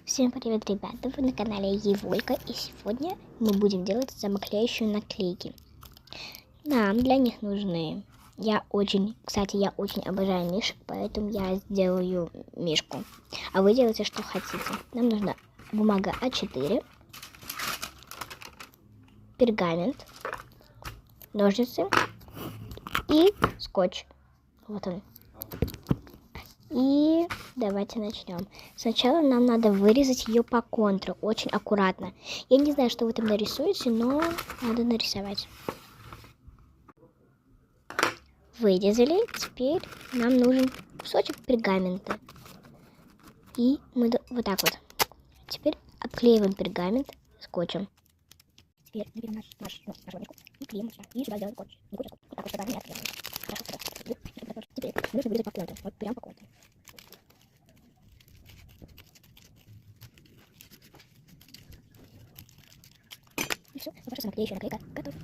Всем привет, ребята! Вы на канале Еволька, и сегодня мы будем делать самоклеящие наклейки. Нам для них нужны... Кстати, я очень обожаю мишек, поэтому я сделаю мишку. А вы делайте, что хотите. Нам нужна бумага А4, пергамент, ножницы и скотч. Вот он. И давайте начнем. Сначала нам надо вырезать ее по контуру, очень аккуратно. Я не знаю, что вы там нарисуете, но надо нарисовать. Вырезали. Теперь нам нужен кусочек пергамента. И мы вот так вот. Теперь обклеиваем пергамент скотчем. Теперь берем нашу ладошку и клеим сюда. И сюда делаем скотч. Вот так вот, чтобы они отклеились. Хорошо, теперь нужно вырезать по контуру. Вот прям по контуру. И все, ваша самоклеящая наклейка готова.